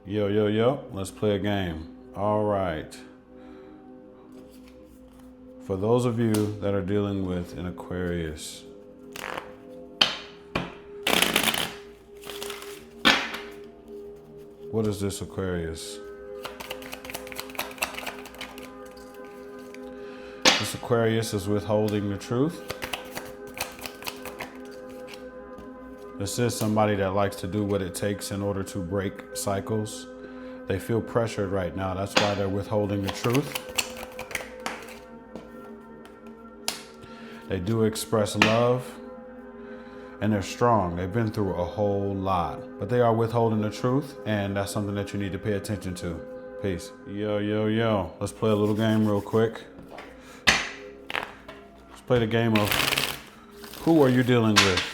Yo, let's play a game. All right. For those of you that are dealing with an Aquarius, what is this Aquarius? This Aquarius is withholding the truth. This is somebody that likes to do what it takes in order to break cycles. They feel pressured right now. That's why they're withholding the truth. They do express love and they're strong. They've been through a whole lot, but they are withholding the truth, and that's something that you need to pay attention to. Peace. Yo. Let's play a little game real quick. Let's play the game of who are you dealing with?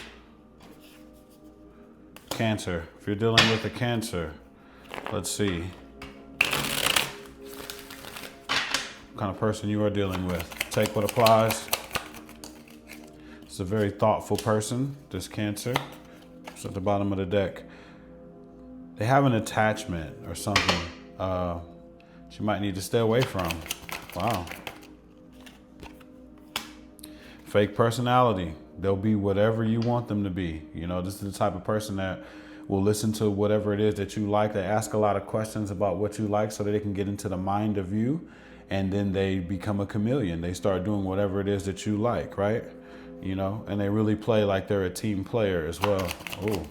Cancer. If you're dealing with a Cancer, let's see what kind of person you are dealing with. Take what applies. It's a very thoughtful person, this Cancer. It's at the bottom of the deck. They have an attachment or something you might need to stay away from. Wow. Fake personality. They'll be whatever you want them to be. You know, this is the type of person that will listen to whatever it is that you like. They ask a lot of questions about what you like so that they can get into the mind of you. And then they become a chameleon. They start doing whatever it is that you like, right? You know, and they really play like they're a team player as well. Oh,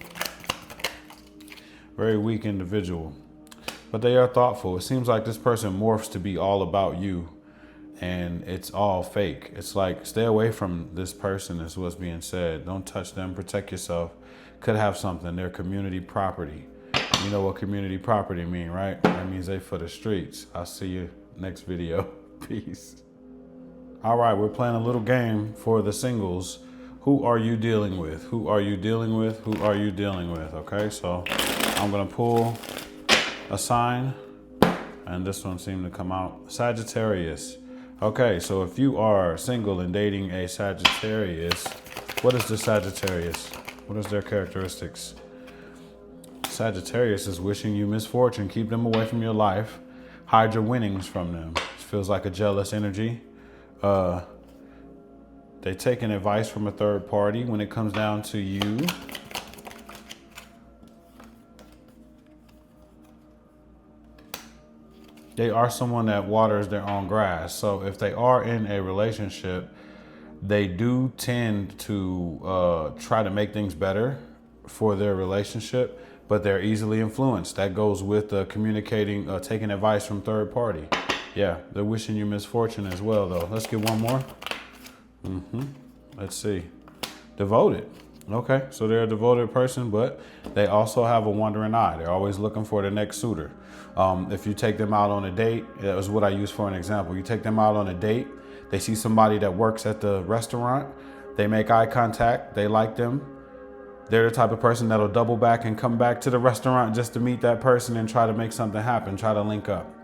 very weak individual. But they are thoughtful. It seems like this person morphs to be all about you. And it's all fake. It's like, stay away from this person is what's being said. Don't touch them, protect yourself. Could have something, they're community property. You know what community property mean, right? That means they for the streets. I'll see you next video. Peace. All right, we're playing a little game for the singles. Who are you dealing with? Who are you dealing with? Who are you dealing with? Okay, so I'm gonna pull a sign, and this one seemed to come out, Sagittarius. Okay, so if you are single and dating a Sagittarius, what is the Sagittarius? What is their characteristics? Sagittarius is wishing you misfortune. Keep them away from your life. Hide your winnings from them. It feels like a jealous energy. They taking advice from a third party when it comes down to you. They are someone that waters their own grass. So if they are in a relationship, they do tend to try to make things better for their relationship, but they're easily influenced. That goes with communicating, taking advice from third party. Yeah, they're wishing you misfortune as well, though. Let's get one more. Let's see. Devoted. Okay, so they're a devoted person, but they also have a wandering eye. They're always looking for the next suitor. If you take them out on a date, that was what I use for an example. You take them out on a date, they see somebody that works at the restaurant, they make eye contact, they like them. They're the type of person that'll double back and come back to the restaurant just to meet that person and try to make something happen, try to link up.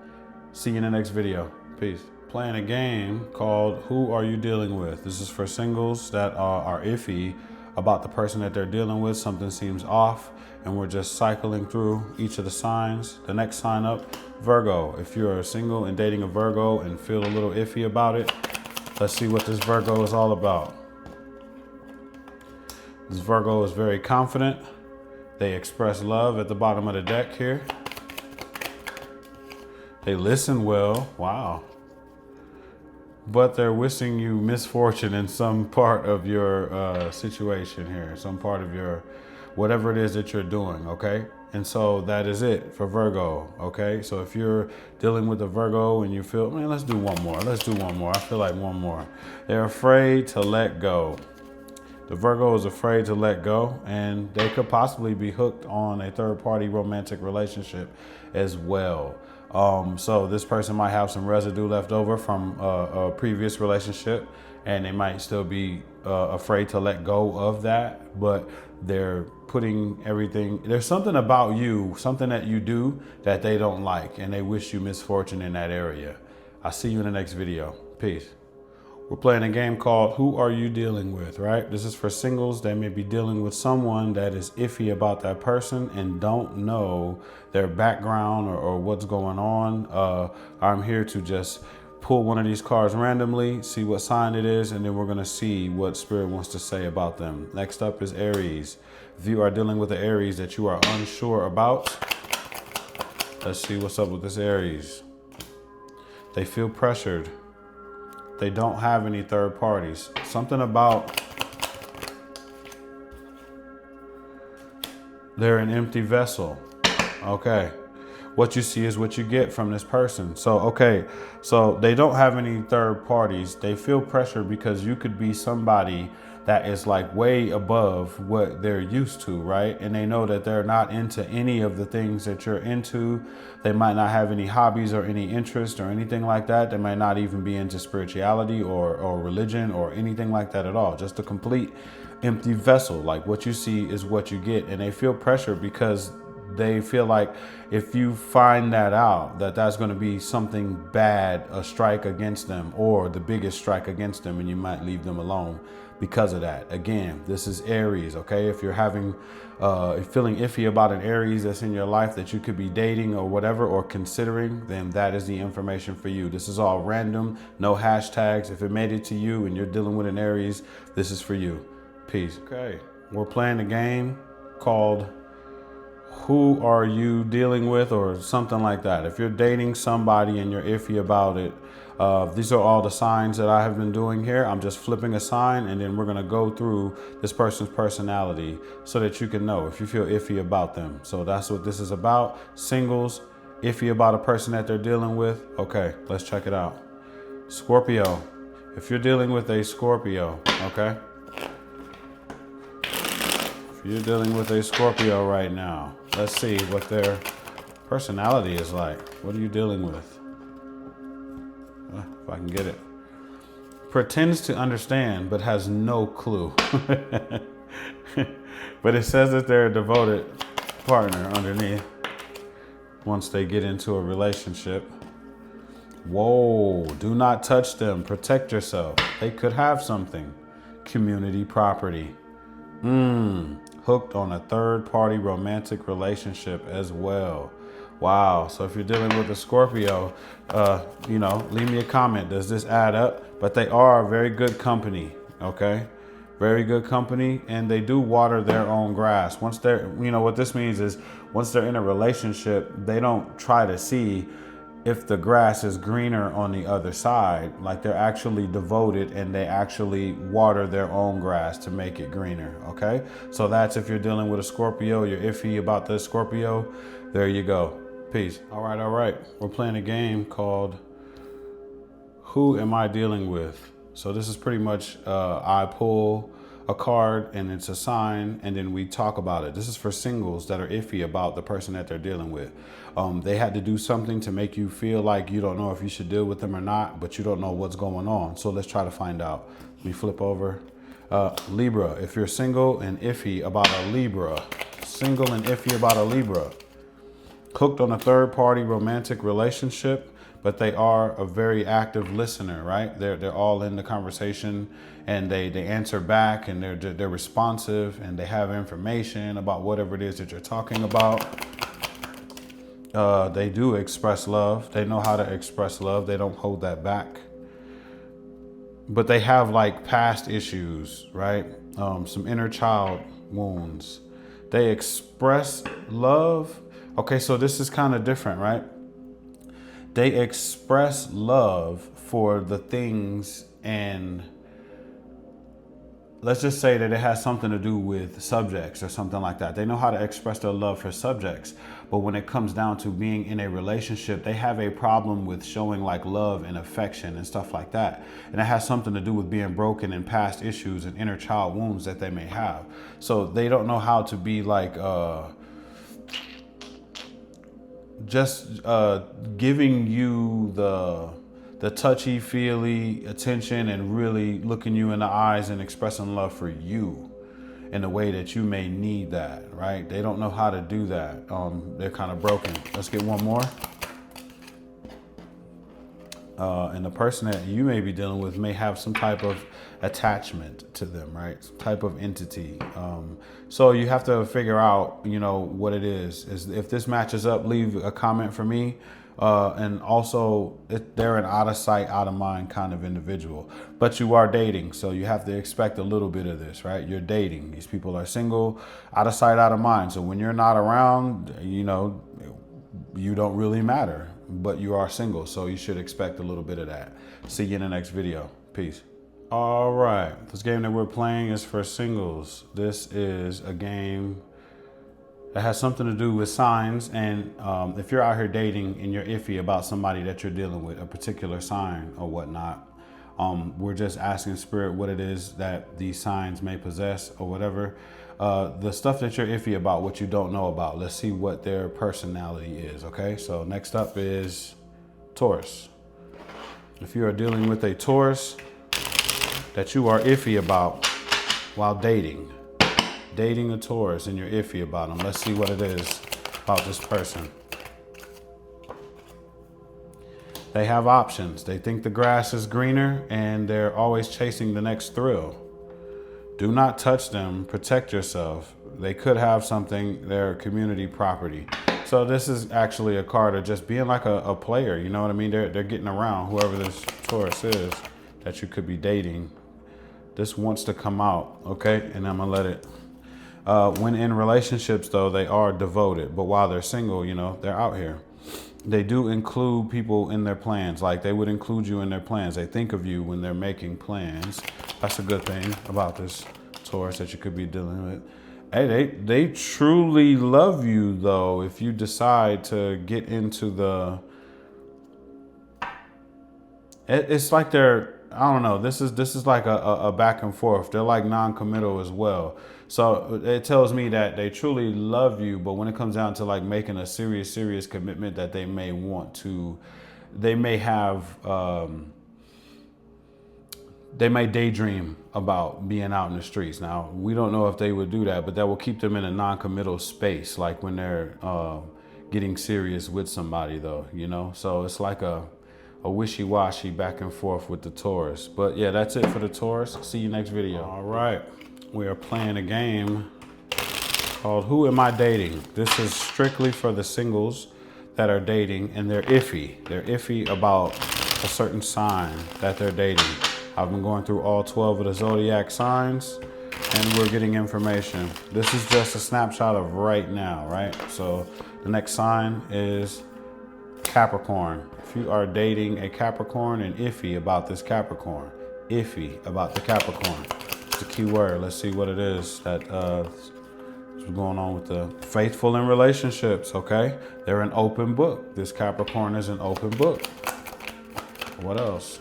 See you in the next video. Peace. Playing a game called Who Are You Dealing With? This is for singles that are iffy about the person that they're dealing with. Something seems off, and we're just cycling through each of the signs. The next sign up, Virgo. If you're single and dating a Virgo and feel a little iffy about it, let's see what this Virgo is all about. This Virgo is very confident. They express love at the bottom of the deck here. They listen well. Wow. But they're wishing you misfortune in some part of your situation here, some part of your, whatever it is that you're doing, okay? And so that is it for Virgo, okay? So if you're dealing with a Virgo and you feel, man, let's do one more. Let's do one more. I feel like one more. They're afraid to let go. The Virgo is afraid to let go, and they could possibly be hooked on a third-party romantic relationship as well. So this person might have some residue left over from a previous relationship, and they might still be afraid to let go of that, but they're putting everything, there's something about you, something that you do that they don't like, and they wish you misfortune in that area. I'll see you in the next video. Peace. We're playing a game called Who Are You Dealing With, right? This is for singles. They may be dealing with someone that is iffy about that person and don't know their background or what's going on. I'm here to just pull one of these cards randomly, see what sign it is, and then we're going to see what Spirit wants to say about them. Next up is Aries. If you are dealing with the Aries that you are unsure about, let's see what's up with this Aries. They feel pressured. They don't have any third parties. Something about they're an empty vessel. Okay. What you see is what you get from this person. So they don't have any third parties. They feel pressure because you could be somebody that is like way above what they're used to, right? And they know that they're not into any of the things that you're into. They might not have any hobbies or any interest or anything like that. They might not even be into spirituality or religion or anything like that at all. Just a complete empty vessel. Like what you see is what you get. And they feel pressure because they feel like if you find that out, that's going to be something bad, a strike against them or the biggest strike against them, and you might leave them alone because of that. Again, this is Aries, okay? If you're feeling iffy about an Aries that's in your life that you could be dating or whatever or considering, then that is the information for you. This is all random, no hashtags. If it made it to you and you're dealing with an Aries, this is for you. Peace. Okay, we're playing a game called Who Are You Dealing With, or something like that. If you're dating somebody and you're iffy about it, these are all the signs that I have been doing here. I'm just flipping a sign and then we're going to go through this person's personality so that you can know if you feel iffy about them. So that's what this is about. Singles, iffy about a person that they're dealing with. Okay, let's check it out. Scorpio. If you're dealing with a Scorpio, okay? If you're dealing with a Scorpio right now, let's see what their personality is like. What are you dealing with? If I can get it. Pretends to understand, but has no clue. But it says that they're a devoted partner underneath once they get into a relationship. Whoa, do not touch them. Protect yourself. They could have something. Community property. Hooked on a third-party romantic relationship as well. Wow. So if you're dealing with a Scorpio, leave me a comment. Does this add up? But they are very good company. Okay. Very good company. And they do water their own grass. Once they're, what this means is once they're in a relationship, they don't try to see if the grass is greener on the other side. Like they're actually devoted and they actually water their own grass to make it greener. Okay. So that's if you're dealing with a Scorpio, you're iffy about the Scorpio. There you go. Peace. All right. We're playing a game called Who Am I Dealing With? So this is pretty much, I pull a card and it's a sign and then we talk about it. This is for singles that are iffy about the person that they're dealing with. They had to do something to make you feel like you don't know if you should deal with them or not, but you don't know what's going on. So let's try to find out. Let me flip over. Libra, if you're single and iffy about a Libra, hooked on a third-party romantic relationship, but they are a very active listener, right? They're all in the conversation and they answer back and they're responsive and they have information about whatever it is that you're talking about. They do express love. They know how to express love. They don't hold that back. But they have like past issues, right? Some inner child wounds. They express love. Okay, so this is kind of different, right? They express love for the things, and let's just say that it has something to do with subjects or something like that. They know how to express their love for subjects, but when it comes down to being in a relationship, they have a problem with showing like love and affection and stuff like that. And it has something to do with being broken and past issues and inner child wounds that they may have. So they don't know how to be like, giving you the touchy-feely attention and really looking you in the eyes and expressing love for you in a way that you may need that, right? They don't know how to do that. They're kind of broken. Let's get one more. And the person that you may be dealing with may have some type of attachment to them, right? Some type of entity. So you have to figure out, what it is. If this matches up, leave a comment for me. And also, they're an out of sight, out of mind kind of individual. But you are dating, so you have to expect a little bit of this, right? You're dating. These people are single, out of sight, out of mind. So when you're not around, you don't really matter, but you are single. So you should expect a little bit of that. See you in the next video. Peace. All right. This game that we're playing is for singles. This is a game that has something to do with signs. And if you're out here dating and you're iffy about somebody that you're dealing with, a particular sign or whatnot, we're just asking Spirit what it is that these signs may possess or whatever. The stuff that you're iffy about, what you don't know about, let's see what their personality is, okay? So next up is Taurus. If you are dealing with a Taurus that you are iffy about while dating a Taurus and you're iffy about them, let's see what it is about this person. They have options. They think the grass is greener and they're always chasing the next thrill. Do not touch them. Protect yourself. They could have something, their community property. So this is actually a card of just being like a player. You know what I mean? They're getting around whoever this Taurus is that you could be dating. This wants to come out, okay? And I'm gonna let it. When in relationships, though, they are devoted. But while they're single, they're out here. They do include people in their plans. Like they would include you in their plans. They think of you when they're making plans. That's a good thing about this Taurus that you could be dealing with. Hey, they truly love you, though, if you decide to get into it's like I don't know, this is like a back and forth. They're like non-committal as well. So it tells me that they truly love you, but when it comes down to like making a serious commitment that they may want to, they may have, they may daydream about being out in the streets. Now, we don't know if they would do that, but that will keep them in a non-committal space, like when they're getting serious with somebody though, So it's like a wishy-washy back and forth with the Taurus. But yeah, that's it for the Taurus. See you next video. All right. We are playing a game called Who Am I Dating? This is strictly for the singles that are dating and they're iffy. They're iffy about a certain sign that they're dating. I've been going through all 12 of the zodiac signs and we're getting information. This is just a snapshot of right now, right? So the next sign is Capricorn. If you are dating a Capricorn and iffy about this Capricorn, iffy about the Capricorn, it's a key word. Let's see what it is that is going on with the faithful in relationships, okay? They're an open book. This Capricorn is an open book. What else?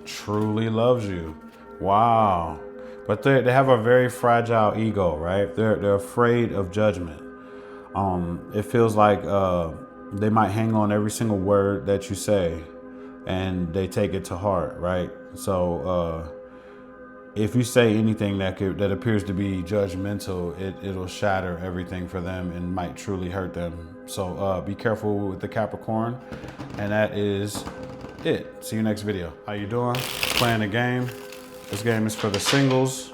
Truly loves you. Wow. But they have a very fragile ego, right? They're afraid of judgment. It feels like they might hang on every single word that you say and they take it to heart, right? So if you say anything that appears to be judgmental, it'll shatter everything for them and might truly hurt them. So be careful with the Capricorn. And that is it. See you next video. How you doing? Playing a game. This game is for the singles.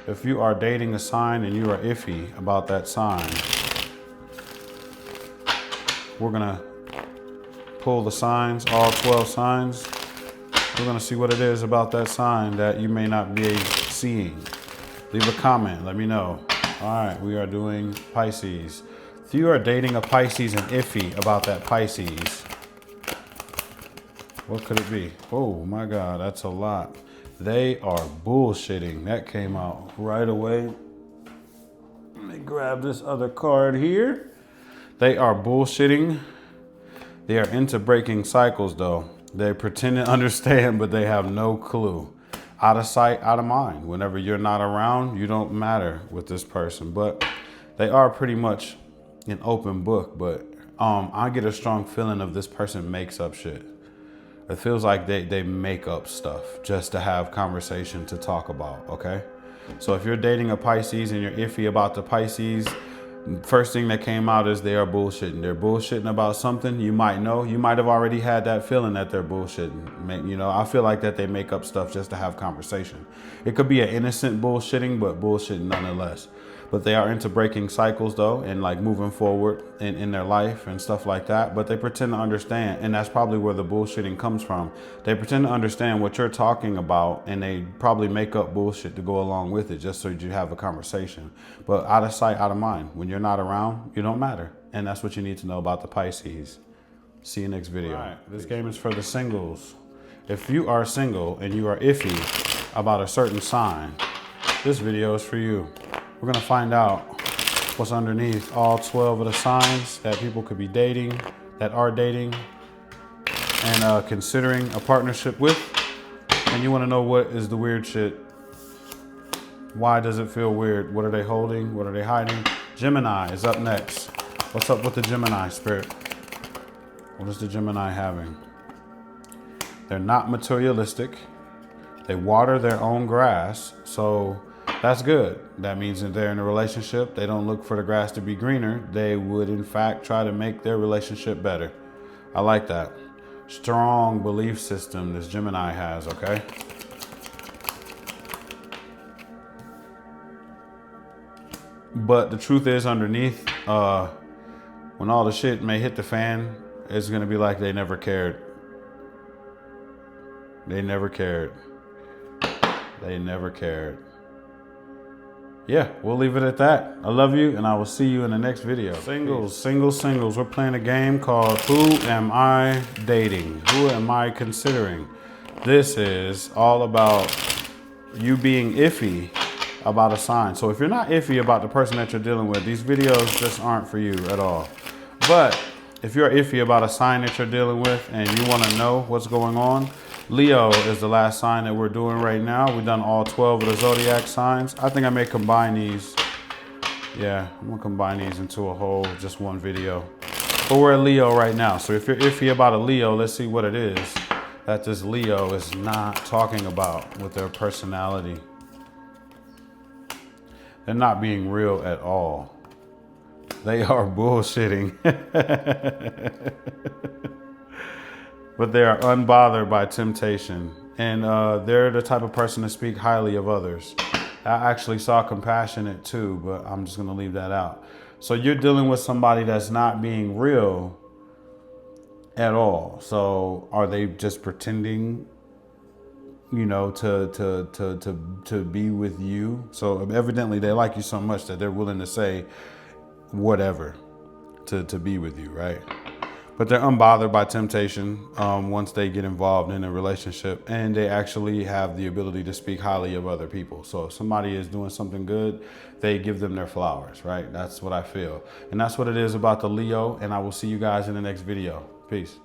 If you are dating a sign and you are iffy about that sign, we're gonna pull the signs, all 12 signs. We're gonna see what it is about that sign that you may not be seeing. Leave a comment, let me know. All right, we are doing Pisces. If you are dating a Pisces and iffy about that Pisces, what could it be? Oh my God, that's a lot. They are bullshitting. That came out right away. Let me grab this other card here. They are bullshitting. They are into breaking cycles though. They pretend to understand, but they have no clue. Out of sight, out of mind. Whenever you're not around, you don't matter with this person. But they are pretty much an open book. But I get a strong feeling of this person makes up shit. It feels like they make up stuff just to have conversation to talk about, okay? So if you're dating a Pisces and you're iffy about the Pisces, First thing that came out is they are bullshitting. They're bullshitting about something. You might know. You might have already had that feeling that they're bullshitting. You know, I feel like that they make up stuff just to have conversation. It could be an innocent bullshitting, but bullshitting nonetheless. But they are into breaking cycles though, and like moving forward in their life and stuff like that. But they pretend to understand, and that's probably where the bullshitting comes from. They pretend to understand what you're talking about, and they probably make up bullshit to go along with it just so you have a conversation. But out of sight, out of mind. When you're not around, you don't matter. And that's what you need to know about the Pisces. See you next video. All right, this game is for the singles. If you are single and you are iffy about a certain sign, this video is for you. We're gonna find out what's underneath all 12 of the signs that people could be dating, that are dating, and considering a partnership with. And you wanna know what is the weird shit. Why does it feel weird? What are they holding? What are they hiding? Gemini is up next. What's up with the Gemini spirit? What is the Gemini having? They're not materialistic. They water their own grass, so that's good. That means that they're in a relationship. They don't look for the grass to be greener. They would, in fact, try to make their relationship better. I like that. Strong belief system this Gemini has, okay? But the truth is underneath, when all the shit may hit the fan, it's going to be like they never cared. They never cared. They never cared. Yeah, we'll leave it at that. I love you, and I will see you in the next video. Singles. We're playing a game called Who Am I Dating? Who am I considering? This is all about you being iffy about a sign. So if you're not iffy about the person that you're dealing with, these videos just aren't for you at all. But if you're iffy about a sign that you're dealing with and you want to know what's going on, Leo is the last sign that we're doing right now. We've done all 12 of the zodiac signs. I think I may combine these. Yeah, I'm gonna combine these into a whole, just one video. But we're at Leo right now. So if you're iffy about a Leo, let's see what it is that this Leo is not talking about with their personality. They're not being real at all. They are bullshitting. But they are unbothered by temptation. And they're the type of person to speak highly of others. I actually saw compassionate too, but I'm just gonna leave that out. So you're dealing with somebody that's not being real at all. So are they just pretending, you know, to be with you? So evidently they like you so much that they're willing to say whatever to be with you, right? But they're unbothered by temptation once they get involved in a relationship, and they actually have the ability to speak highly of other people. So if somebody is doing something good, they give them their flowers, right? That's what I feel. And that's what it is about the Leo, and I will see you guys in the next video. Peace.